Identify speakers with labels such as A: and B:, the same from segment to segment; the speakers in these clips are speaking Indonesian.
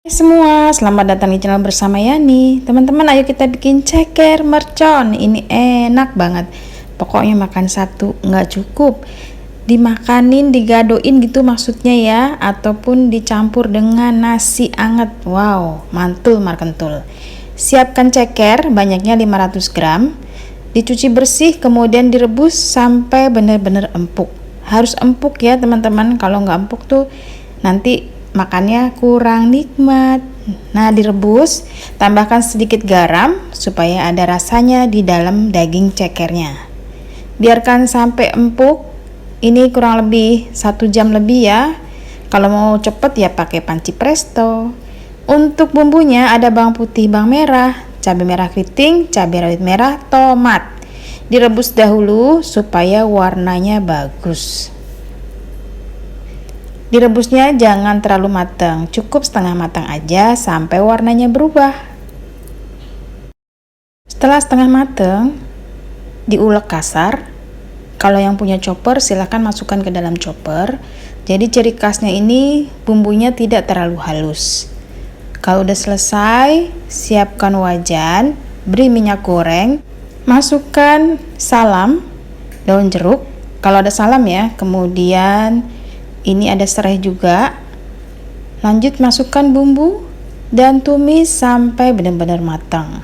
A: Hai semua, selamat datang di channel bersama Yani. Teman-teman, ayo kita bikin ceker mercon. Ini enak banget. Pokoknya makan satu nggak cukup. Dimakanin, digadoin gitu maksudnya ya, ataupun dicampur dengan nasi anget. Wow, mantul markentul. Siapkan ceker, banyaknya 500 gram. Dicuci bersih, kemudian direbus sampai benar-benar empuk. Harus empuk ya teman-teman. Kalau nggak empuk tuh nanti makannya kurang nikmat. Nah, direbus, tambahkan sedikit garam supaya ada rasanya di dalam daging cekernya. Biarkan sampai empuk. Ini kurang lebih 1 jam lebih ya. Kalau mau cepet ya pakai panci presto. Untuk bumbunya ada bawang putih, bawang merah, cabai merah keriting, cabai rawit merah, tomat. Direbus dahulu supaya warnanya bagus. Direbusnya jangan terlalu matang, cukup setengah matang aja sampai warnanya berubah. Setelah setengah matang, diulek kasar. Kalau yang punya chopper silahkan masukkan ke dalam chopper. Jadi ciri khasnya ini bumbunya tidak terlalu halus. Kalau udah selesai, siapkan wajan, beri minyak goreng, masukkan salam, daun jeruk, kalau ada salam ya, kemudian ini ada serai juga. Lanjut masukkan bumbu dan tumis sampai benar-benar matang.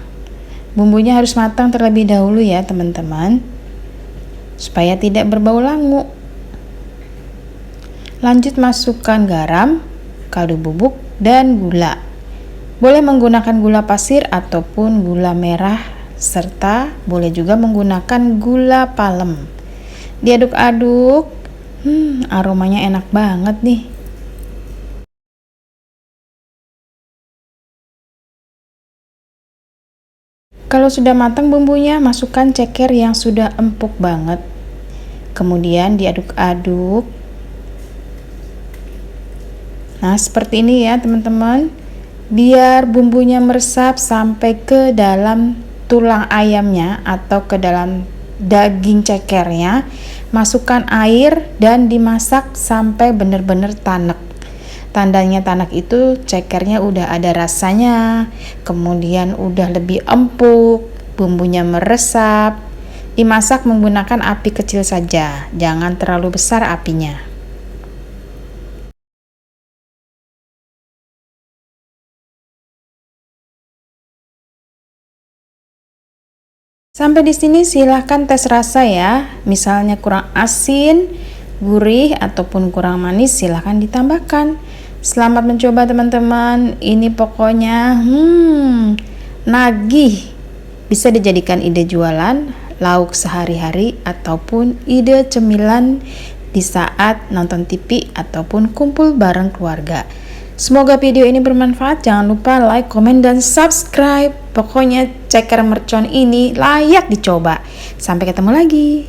A: Bumbunya harus matang terlebih dahulu ya teman-teman, supaya tidak berbau langu. Lanjut masukkan garam, kaldu bubuk, dan gula. Boleh menggunakan gula pasir ataupun gula merah, serta boleh juga menggunakan gula palem. Diaduk-aduk. Aromanya enak banget nih. Kalau sudah matang bumbunya, masukkan ceker yang sudah empuk banget. Kemudian diaduk-aduk. Nah, seperti ini ya teman-teman. Biar bumbunya meresap sampai ke dalam tulang ayamnya atau ke dalam daging cekernya. Masukkan air dan dimasak sampai benar-benar tanek. Tandanya tanek itu cekernya udah ada rasanya, kemudian udah lebih empuk, bumbunya meresap. Dimasak menggunakan api kecil saja, jangan terlalu besar apinya. Sampai di sini silahkan tes rasa ya. Misalnya kurang asin, gurih, ataupun kurang manis, silahkan ditambahkan. Selamat mencoba teman-teman. Ini pokoknya nagih. Bisa dijadikan ide jualan, lauk sehari-hari, ataupun ide cemilan di saat nonton TV ataupun kumpul bareng keluarga. Semoga video ini bermanfaat. Jangan lupa like, komen, dan subscribe. Pokoknya ceker mercon ini layak dicoba. Sampai ketemu lagi.